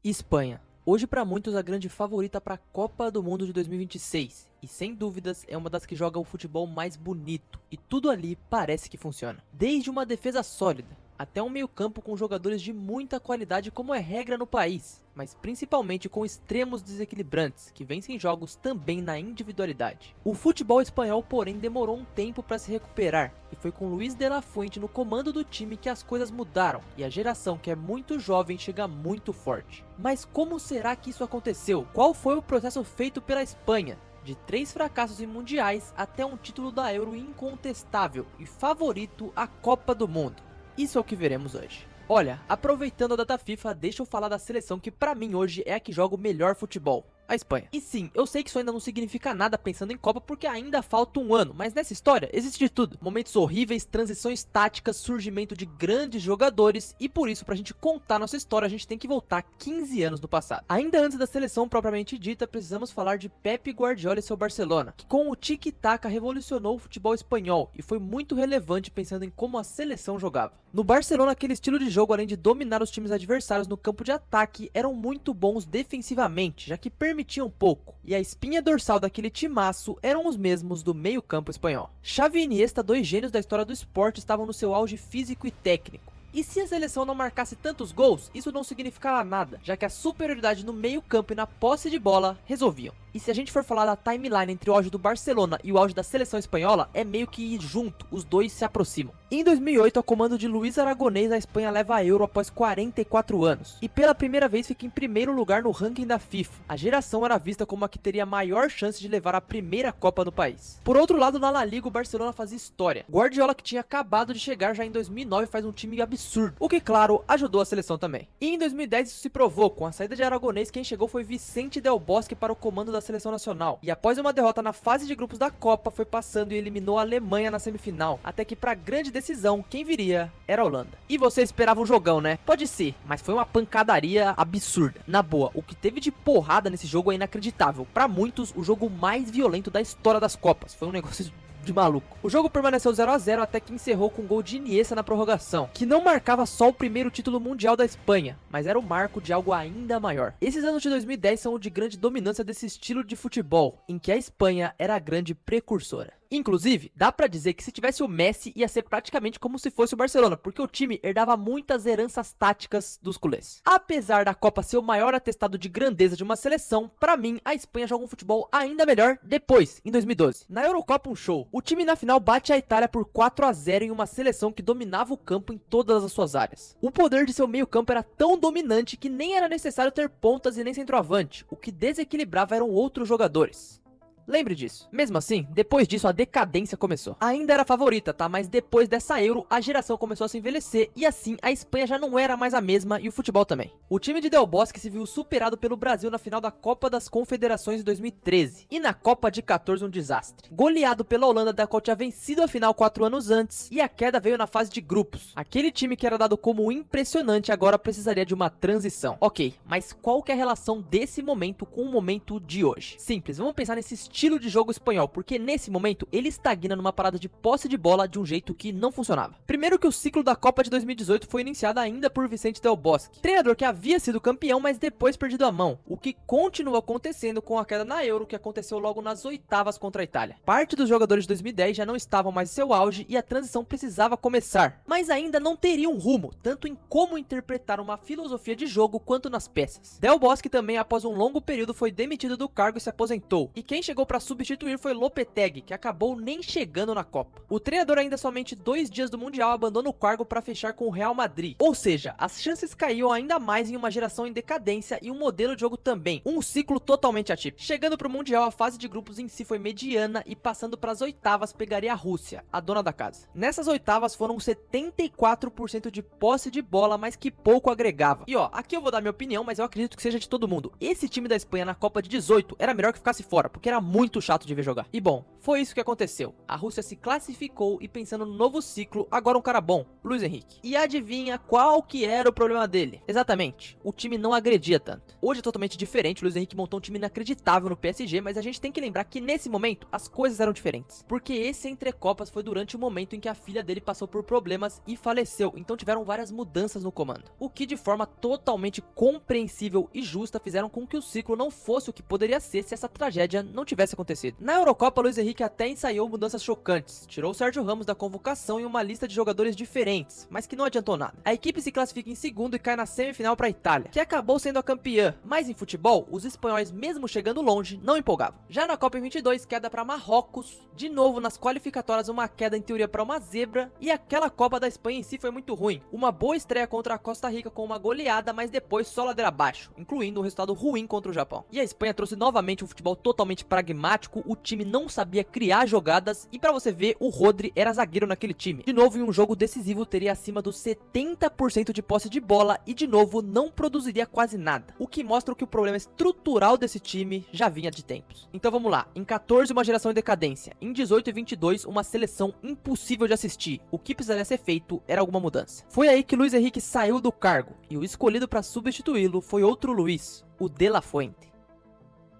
Espanha. Hoje para muitos a grande favorita para a Copa do Mundo de 2026 e sem dúvidas é uma das que joga o futebol mais bonito e tudo ali parece que funciona. Desde uma defesa sólida até um meio-campo com jogadores de muita qualidade como é regra no país, mas principalmente com extremos desequilibrantes que vencem jogos também na individualidade. O futebol espanhol, porém, demorou um tempo para se recuperar e foi com Luis de la Fuente no comando do time que as coisas mudaram e a geração que é muito jovem chega muito forte. Mas como será que isso aconteceu? Qual foi o processo feito pela Espanha? De 3 fracassos em mundiais até um título da Euro incontestável e favorito à Copa do Mundo. Isso é o que veremos hoje. Olha, aproveitando a data FIFA, deixa eu falar da seleção que pra mim hoje é a que joga o melhor futebol. A Espanha. E sim, eu sei que isso ainda não significa nada pensando em Copa porque ainda falta um ano, mas nessa história existe de tudo. Momentos horríveis, transições táticas, surgimento de grandes jogadores e por isso pra gente contar nossa história a gente tem que voltar 15 anos no passado. Ainda antes da seleção propriamente dita, precisamos falar de Pep Guardiola e seu Barcelona, que com o tic-tac revolucionou o futebol espanhol e foi muito relevante pensando em como a seleção jogava. No Barcelona, aquele estilo de jogo, além de dominar os times adversários no campo de ataque, eram muito bons defensivamente, já que permitiam pouco, e a espinha dorsal daquele timaço eram os mesmos do meio campo espanhol. Xavi e Iniesta, dois gênios da história do esporte, estavam no seu auge físico e técnico. E se a seleção não marcasse tantos gols, isso não significava nada, já que a superioridade no meio campo e na posse de bola resolviam. E se a gente for falar da timeline entre o auge do Barcelona e o auge da seleção espanhola, é meio que junto, os dois se aproximam. Em 2008, ao comando de Luis Aragonés, a Espanha leva a Euro após 44 anos. E pela primeira vez fica em primeiro lugar no ranking da FIFA. A geração era vista como a que teria maior chance de levar a primeira Copa no país. Por outro lado, na La Liga, o Barcelona fazia história. Guardiola, que tinha acabado de chegar já em 2009, faz um time absurdo. O que, claro, ajudou a seleção também. E em 2010 isso se provou. Com a saída de Aragonés, quem chegou foi Vicente Del Bosque para o comando da seleção nacional. E após uma derrota na fase de grupos da Copa, foi passando e eliminou a Alemanha na semifinal. Até que pra grande decisão, quem viria era a Holanda. E você esperava um jogão, né? Pode ser, mas foi uma pancadaria absurda. Na boa, o que teve de porrada nesse jogo é inacreditável. Pra muitos, o jogo mais violento da história das Copas. Foi um negócio de maluco. O jogo permaneceu 0 a 0 até que encerrou com um gol de Iniesta na prorrogação, que não marcava só o primeiro título mundial da Espanha, mas era o marco de algo ainda maior. Esses anos de 2010 são o de grande dominância desse estilo de futebol, em que a Espanha era a grande precursora. Inclusive, dá pra dizer que se tivesse o Messi ia ser praticamente como se fosse o Barcelona, porque o time herdava muitas heranças táticas dos culés. Apesar da Copa ser o maior atestado de grandeza de uma seleção, pra mim a Espanha joga um futebol ainda melhor depois, em 2012. Na Eurocopa um show, o time na final bate a Itália por 4 a 0 em uma seleção que dominava o campo em todas as suas áreas. O poder de seu meio campo era tão dominante que nem era necessário ter pontas e nem centroavante, o que desequilibrava eram outros jogadores. Lembre disso. Mesmo assim, depois disso a decadência começou. Ainda era favorita, tá? Mas depois dessa Euro, a geração começou a se envelhecer e assim a Espanha já não era mais a mesma e o futebol também. O time de Del Bosque se viu superado pelo Brasil na final da Copa das Confederações de 2013 e na Copa de 14 um desastre. Goleado pela Holanda, da qual tinha vencido a final 4 anos antes, e a queda veio na fase de grupos. Aquele time que era dado como impressionante agora precisaria de uma transição. Ok, mas qual que é a relação desse momento com o momento de hoje? Simples, vamos pensar nesse estilo de jogo espanhol, porque nesse momento ele estagna numa parada de posse de bola de um jeito que não funcionava. Primeiro que o ciclo da Copa de 2018 foi iniciado ainda por Vicente Del Bosque, treinador que havia sido campeão, mas depois perdido a mão, o que continua acontecendo com a queda na Euro, que aconteceu logo nas oitavas contra a Itália. Parte dos jogadores de 2010 já não estavam mais em seu auge e a transição precisava começar, mas ainda não teria um rumo, tanto em como interpretar uma filosofia de jogo quanto nas peças. Del Bosque também, após um longo período, foi demitido do cargo e se aposentou, e quem chegou para substituir foi Lopetegui, que acabou nem chegando na Copa. O treinador, ainda somente 2 dias do Mundial, abandona o cargo para fechar com o Real Madrid. Ou seja, as chances caíam ainda mais em uma geração em decadência e um modelo de jogo também, um ciclo totalmente atípico. Chegando para o Mundial, a fase de grupos em si foi mediana e passando para as oitavas pegaria a Rússia, a dona da casa. Nessas oitavas foram 74% de posse de bola, mas que pouco agregava. E ó, aqui eu vou dar minha opinião, mas eu acredito que seja de todo mundo. Esse time da Espanha na Copa de 18 era melhor que ficasse fora, porque era muito chato de ver jogar. E bom, foi isso que aconteceu. A Rússia se classificou e pensando no novo ciclo, agora um cara bom, Luiz Henrique. E adivinha qual que era o problema dele? Exatamente, o time não agredia tanto. Hoje é totalmente diferente, o Luiz Henrique montou um time inacreditável no PSG, mas a gente tem que lembrar que nesse momento as coisas eram diferentes. Porque esse Entre Copas foi durante o momento em que a filha dele passou por problemas e faleceu, então tiveram várias mudanças no comando. O que de forma totalmente compreensível e justa fizeram com que o ciclo não fosse o que poderia ser se essa tragédia não tivesse acontecido. Na Eurocopa, Luiz Henrique até ensaiou mudanças chocantes, tirou o Sérgio Ramos da convocação e uma lista de jogadores diferentes, mas que não adiantou nada. A equipe se classifica em segundo e cai na semifinal para a Itália, que acabou sendo a campeã, mas em futebol, os espanhóis mesmo chegando longe, não empolgavam. Já na Copa em 22, queda para Marrocos, de novo nas qualificatórias uma queda em teoria para uma zebra, e aquela Copa da Espanha em si foi muito ruim. Uma boa estreia contra a Costa Rica com uma goleada, mas depois só ladeira abaixo, incluindo um resultado ruim contra o Japão. E a Espanha trouxe novamente um futebol totalmente pragmático, o time não sabia criar jogadas, e pra você ver, o Rodri era zagueiro naquele time. De novo, em um jogo decisivo, teria acima dos 70% de posse de bola, e de novo, não produziria quase nada. O que mostra que o problema estrutural desse time já vinha de tempos. Então vamos lá, em 14 uma geração em decadência, em 18 e 22 uma seleção impossível de assistir. O que precisaria ser feito era alguma mudança. Foi aí que Luiz Henrique saiu do cargo, e o escolhido para substituí-lo foi outro Luiz, o De La Fuente.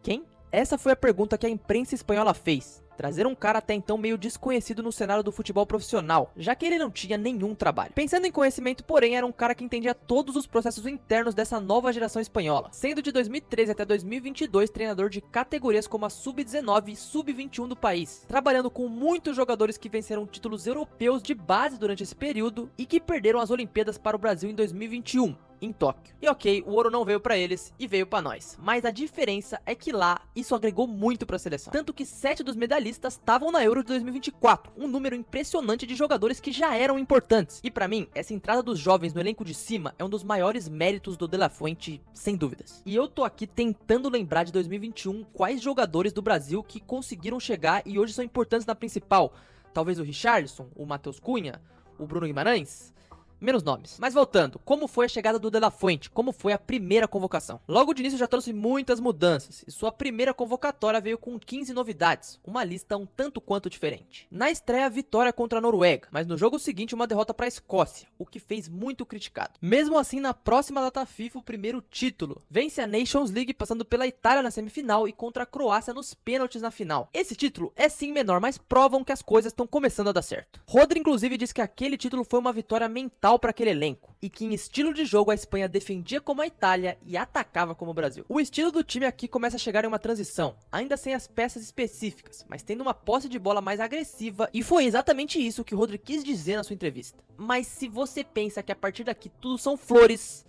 Quem? Essa foi a pergunta que a imprensa espanhola fez. Trazer um cara até então meio desconhecido no cenário do futebol profissional, já que ele não tinha nenhum trabalho. Pensando em conhecimento, porém, era um cara que entendia todos os processos internos dessa nova geração espanhola, sendo de 2013 até 2022 treinador de categorias como a Sub-19 e Sub-21 do país, trabalhando com muitos jogadores que venceram títulos europeus de base durante esse período e que perderam as Olimpíadas para o Brasil em 2021. Em Tóquio. E ok, o ouro não veio pra eles e veio pra nós, mas a diferença é que lá isso agregou muito pra seleção, tanto que 7 dos medalhistas estavam na Euro de 2024, um número impressionante de jogadores que já eram importantes. E pra mim, essa entrada dos jovens no elenco de cima é um dos maiores méritos do De La Fuente, sem dúvidas. E eu tô aqui tentando lembrar de 2021 quais jogadores do Brasil que conseguiram chegar e hoje são importantes na principal. Talvez o Richarlison, o Matheus Cunha, o Bruno Guimarães? Menos nomes. Mas voltando, como foi a chegada do De La Fuente? Como foi a primeira convocação? Logo de início já trouxe muitas mudanças, e sua primeira convocatória veio com 15 novidades, uma lista um tanto quanto diferente. Na estreia, vitória contra a Noruega, mas no jogo seguinte uma derrota para a Escócia, o que fez muito criticado. Mesmo assim, na próxima data FIFA, o primeiro título. Vence a Nations League passando pela Itália na semifinal e contra a Croácia nos pênaltis na final. Esse título é sim menor, mas provam que as coisas estão começando a dar certo. Rodri inclusive disse que aquele título foi uma vitória mental para aquele elenco, e que em estilo de jogo a Espanha defendia como a Itália e atacava como o Brasil. O estilo do time aqui começa a chegar em uma transição, ainda sem as peças específicas, mas tendo uma posse de bola mais agressiva, e foi exatamente isso que o Rodri quis dizer na sua entrevista. Mas se você pensa que a partir daqui tudo são flores,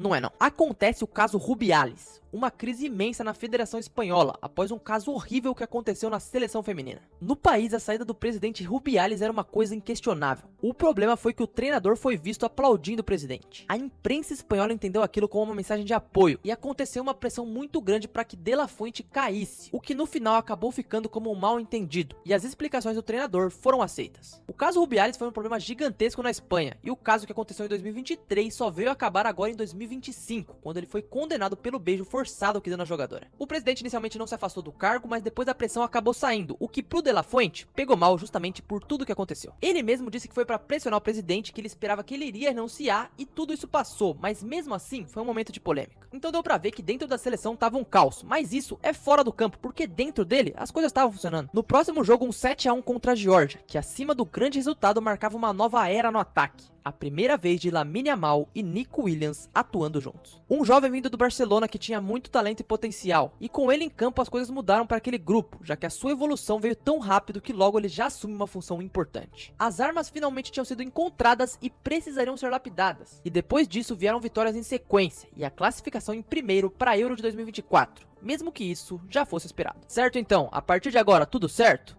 não é não. Acontece o caso Rubiales, uma crise imensa na Federação Espanhola, após um caso horrível que aconteceu na seleção feminina. No país, a saída do presidente Rubiales era uma coisa inquestionável. O problema foi que o treinador foi visto aplaudindo o presidente. A imprensa espanhola entendeu aquilo como uma mensagem de apoio, e aconteceu uma pressão muito grande para que De La Fuente caísse, o que no final acabou ficando como um mal entendido, e as explicações do treinador foram aceitas. O caso Rubiales foi um problema gigantesco na Espanha, e o caso que aconteceu em 2023 só veio acabar agora em 2025, quando ele foi condenado pelo beijo forçado que deu na jogadora. O presidente inicialmente não se afastou do cargo, mas depois a pressão acabou saindo, o que pro De La Fuente pegou mal justamente por tudo que aconteceu. Ele mesmo disse que foi para pressionar o presidente, que ele esperava que ele iria renunciar, e tudo isso passou, mas mesmo assim foi um momento de polêmica. Então deu pra ver que dentro da seleção tava um caos, mas isso é fora do campo, porque dentro dele as coisas estavam funcionando. No próximo jogo, um 7-1 contra a Geórgia, que acima do grande resultado marcava uma nova era no ataque. A primeira vez de Lamine Yamal e Nico Williams atuando juntos. Um jovem vindo do Barcelona que tinha muito talento e potencial, e com ele em campo as coisas mudaram para aquele grupo, já que a sua evolução veio tão rápido que logo ele já assume uma função importante. As armas finalmente tinham sido encontradas e precisariam ser lapidadas, e depois disso vieram vitórias em sequência, e a classificação em primeiro para a Euro de 2024, mesmo que isso já fosse esperado. Certo então, a partir de agora tudo certo?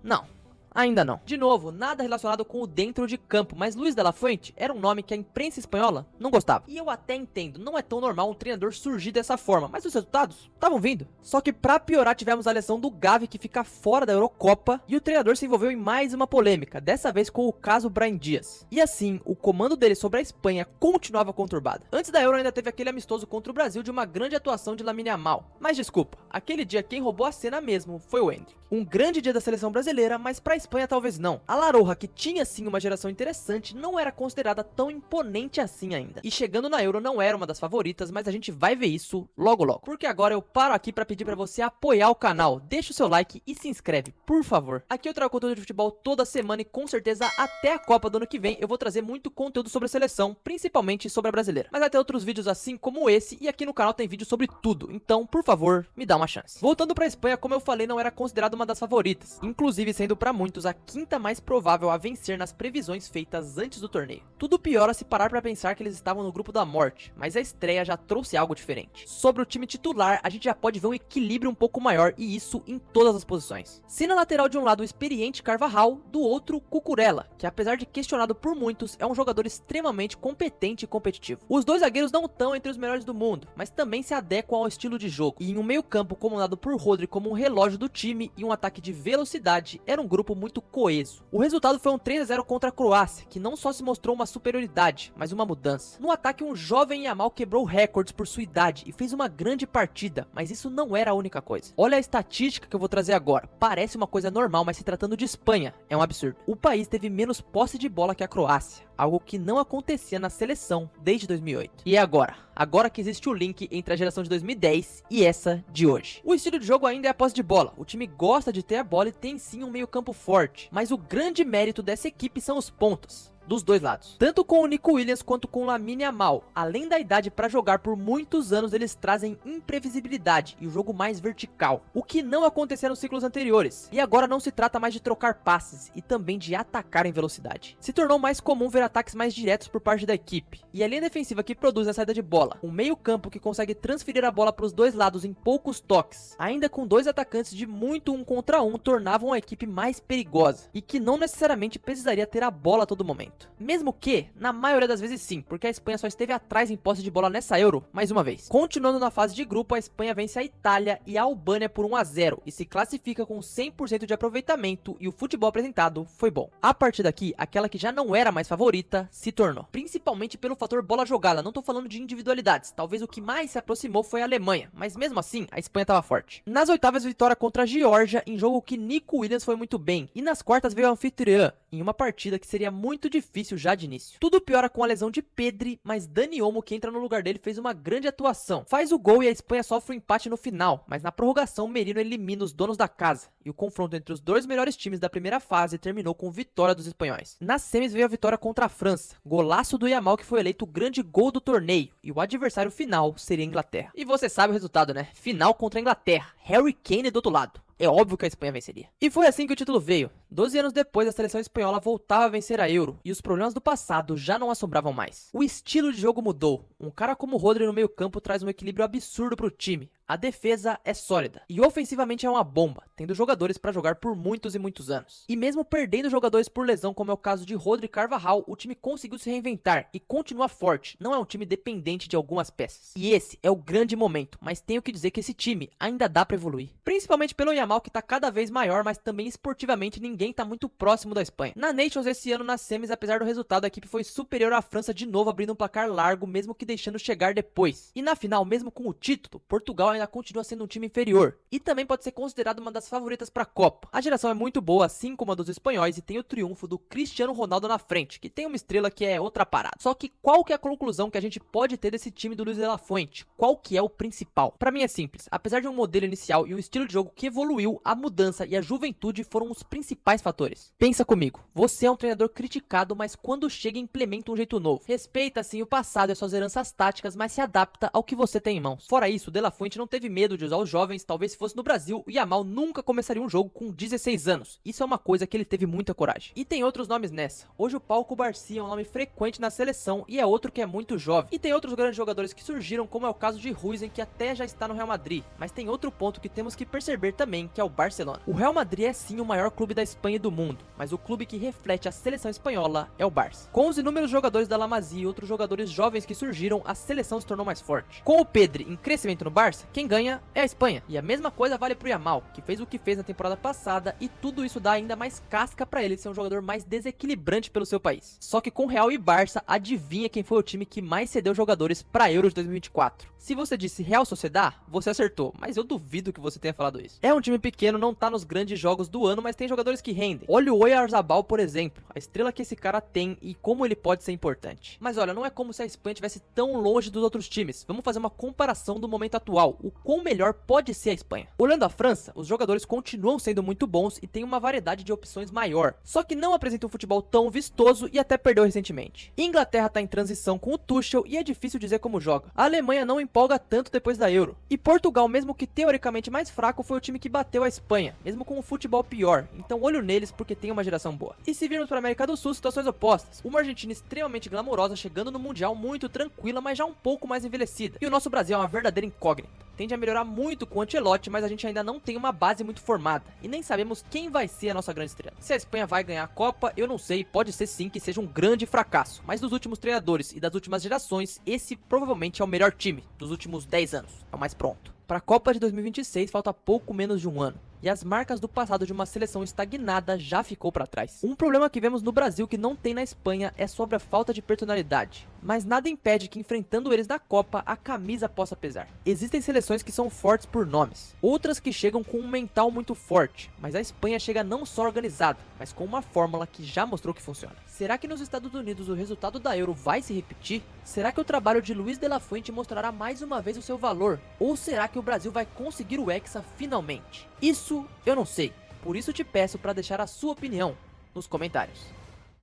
Não. Ainda não. De novo, nada relacionado com o dentro de campo, mas Luis de la Fuente era um nome que a imprensa espanhola não gostava. E eu até entendo, não é tão normal um treinador surgir dessa forma, mas os resultados estavam vindo. Só que pra piorar tivemos a lesão do Gavi, que fica fora da Eurocopa, e o treinador se envolveu em mais uma polêmica, dessa vez com o caso Brahim Dias. E assim, o comando dele sobre a Espanha continuava conturbado. Antes da Euro ainda teve aquele amistoso contra o Brasil de uma grande atuação de Lamine Yamal. Mas desculpa, aquele dia quem roubou a cena mesmo foi o Endrick. Um grande dia da seleção brasileira, mas pra Espanha talvez não. A La Roja, que tinha sim uma geração interessante, não era considerada tão imponente assim ainda. E chegando na Euro não era uma das favoritas, mas a gente vai ver isso logo logo. Porque agora eu paro aqui pra pedir pra você apoiar o canal, deixa o seu like e se inscreve, por favor. Aqui eu trago conteúdo de futebol toda semana e com certeza até a Copa do ano que vem eu vou trazer muito conteúdo sobre a seleção, principalmente sobre a brasileira. Mas vai ter outros vídeos assim como esse, e aqui no canal tem vídeo sobre tudo, então por favor, me dá uma chance. Voltando pra Espanha, como eu falei, não era considerada uma das favoritas, inclusive sendo pra muitos a quinta mais provável a vencer nas previsões feitas antes do torneio. Tudo piora se parar pra pensar que eles estavam no grupo da morte, mas a estreia já trouxe algo diferente. Sobre o time titular, a gente já pode ver um equilíbrio um pouco maior, e isso em todas as posições. Se na lateral de um lado o experiente Carvajal, do outro Cucurella, que apesar de questionado por muitos, é um jogador extremamente competente e competitivo. Os dois zagueiros não estão entre os melhores do mundo, mas também se adequam ao estilo de jogo, e em um meio campo comandado por Rodri como um relógio do time e um ataque de velocidade, era um grupo muito coeso. O resultado foi um 3-0 contra a Croácia, que não só se mostrou uma superioridade, mas uma mudança. No ataque, um jovem Yamal quebrou recordes por sua idade e fez uma grande partida, mas isso não era a única coisa. Olha a estatística que eu vou trazer agora, parece uma coisa normal, mas se tratando de Espanha, é um absurdo. O país teve menos posse de bola que a Croácia, algo que não acontecia na seleção desde 2008. E agora? Agora que existe o link entre a geração de 2010 e essa de hoje. O estilo de jogo ainda é a posse de bola, o time gosta de ter a bola e tem sim um meio campo forte, mas o grande mérito dessa equipe são os pontas. Dos dois lados, tanto com o Nico Williams quanto com o Lamine Yamal. Além da idade para jogar por muitos anos, eles trazem imprevisibilidade e o jogo mais vertical, o que não acontecia nos ciclos anteriores. E agora não se trata mais de trocar passes e também de atacar em velocidade. Se tornou mais comum ver ataques mais diretos por parte da equipe, e a linha defensiva que produz a saída de bola, um meio campo que consegue transferir a bola para os dois lados em poucos toques, ainda com dois atacantes de muito 1 contra 1, tornavam a equipe mais perigosa, e que não necessariamente precisaria ter a bola a todo momento. Mesmo que, na maioria das vezes sim, porque a Espanha só esteve atrás em posse de bola nessa Euro, mais uma vez. Continuando na fase de grupo, a Espanha vence a Itália e a Albânia por 1-0 e se classifica com 100% de aproveitamento, e o futebol apresentado foi bom. A partir daqui, aquela que já não era mais favorita, se tornou. Principalmente pelo fator bola jogada, não tô falando de individualidades, talvez o que mais se aproximou foi a Alemanha, mas mesmo assim, a Espanha tava forte. Nas oitavas, vitória contra a Geórgia, em jogo que Nico Williams foi muito bem, e nas quartas veio a anfitriã, em uma partida que seria muito difícil já de início. Tudo piora com a lesão de Pedri, mas Dani Olmo, que entra no lugar dele, fez uma grande atuação. Faz o gol e a Espanha sofre um empate no final, mas na prorrogação Merino elimina os donos da casa, e o confronto entre os dois melhores times da primeira fase terminou com vitória dos espanhóis. Nas semis veio a vitória contra a França, golaço do Yamal, que foi eleito o grande gol do torneio, e o adversário final seria a Inglaterra. E você sabe o resultado, né? Final contra a Inglaterra, Harry Kane do outro lado. É óbvio que a Espanha venceria. E foi assim que o título veio. 12 anos depois, a seleção espanhola voltava a vencer a Euro, e os problemas do passado já não assombravam mais. O estilo de jogo mudou. Um cara como o Rodri no meio campo traz um equilíbrio absurdo pro time. A defesa é sólida, e ofensivamente é uma bomba, tendo jogadores para jogar por muitos e muitos anos. E mesmo perdendo jogadores por lesão, como é o caso de Rodri e Carvajal, o time conseguiu se reinventar e continua forte. Não é um time dependente de algumas peças. E esse é o grande momento, mas tenho que dizer que esse time ainda dá para evoluir. Principalmente pelo Yamal, que tá cada vez maior, mas também esportivamente ninguém tá muito próximo da Espanha. Na Nations esse ano, nas semis, apesar do resultado, a equipe foi superior à França de novo, abrindo um placar largo, mesmo que deixando chegar depois. E na final, mesmo com o título, Portugal ainda continua sendo um time inferior, e também pode ser considerado uma das favoritas para a Copa. A geração é muito boa, assim como a dos espanhóis, e tem o triunfo do Cristiano Ronaldo na frente, que tem uma estrela que é outra parada. Só que qual que é a conclusão que a gente pode ter desse time do Luis de la Fuente? Qual que é o principal? Para mim é simples, apesar de um modelo inicial e um estilo de jogo que evoluiu, a mudança e a juventude foram os principais fatores. Pensa comigo, você é um treinador criticado, mas quando chega implementa um jeito novo. Respeita sim o passado e as suas heranças táticas, mas se adapta ao que você tem em mãos. Fora isso, o De La Fuente não teve medo de usar os jovens, talvez se fosse no Brasil, o Yamal nunca começaria um jogo com 16 anos. Isso é uma coisa que ele teve muita coragem. E tem outros nomes nessa. Hoje o Pau Cubarsí é um nome frequente na seleção e é outro que é muito jovem. E tem outros grandes jogadores que surgiram, como é o caso de Huijsen, que até já está no Real Madrid. Mas tem outro ponto que temos que perceber também, que é o Barcelona. O Real Madrid é sim o maior clube da Espanha e do mundo, mas o clube que reflete a seleção espanhola é o Barça. Com os inúmeros jogadores da La Masia e outros jogadores jovens que surgiram, a seleção se tornou mais forte. Com o Pedri em crescimento no Barça, quem ganha é a Espanha. E a mesma coisa vale pro Yamal, que fez o que fez na temporada passada, e tudo isso dá ainda mais casca pra ele ser um jogador mais desequilibrante pelo seu país. Só que com Real e Barça, adivinha quem foi o time que mais cedeu jogadores pra Euro de 2024? Se você disse Real Sociedad, você acertou, mas eu duvido que você tenha falado isso. É um time pequeno, não tá nos grandes jogos do ano, mas tem jogadores que rendem. Olha o Oyarzabal, por exemplo, a estrela que esse cara tem e como ele pode ser importante. Mas olha, não é como se a Espanha estivesse tão longe dos outros times. Vamos fazer uma comparação do momento atual, o quão melhor pode ser a Espanha. Olhando a França, os jogadores continuam sendo muito bons e tem uma variedade de opções maior, só que não apresenta um futebol tão vistoso e até perdeu recentemente. Inglaterra tá em transição com o Tuchel e é difícil dizer como joga. A Alemanha não empolga tanto depois da Euro. E Portugal, mesmo que teoricamente mais fraco, foi o time que bateu a Espanha, mesmo com o futebol pior. Então olho neles porque tem uma geração boa. E se virmos para a América do Sul, situações opostas. Uma Argentina extremamente glamourosa chegando no Mundial muito tranquila, mas já um pouco mais envelhecida. E o nosso Brasil é uma verdadeira incógnita. Tende a melhorar muito com o Ancelotti, mas a gente ainda não tem uma base muito formada. E nem sabemos quem vai ser a nossa grande estrela. Se a Espanha vai ganhar a Copa, eu não sei, pode ser sim que seja um grande fracasso. Mas dos últimos treinadores e das últimas gerações, esse provavelmente é o melhor time dos últimos 10 anos. É o mais pronto. Para a Copa de 2026 falta pouco menos de um ano. E as marcas do passado de uma seleção estagnada já ficou para trás. Um problema que vemos no Brasil que não tem na Espanha é sobre a falta de personalidade. Mas nada impede que enfrentando eles na Copa, a camisa possa pesar. Existem seleções que são fortes por nomes, outras que chegam com um mental muito forte, mas a Espanha chega não só organizada, mas com uma fórmula que já mostrou que funciona. Será que nos Estados Unidos o resultado da Euro vai se repetir? Será que o trabalho de Luiz de la Fuente mostrará mais uma vez o seu valor? Ou será que o Brasil vai conseguir o Hexa finalmente? Isso eu não sei, por isso te peço para deixar a sua opinião nos comentários.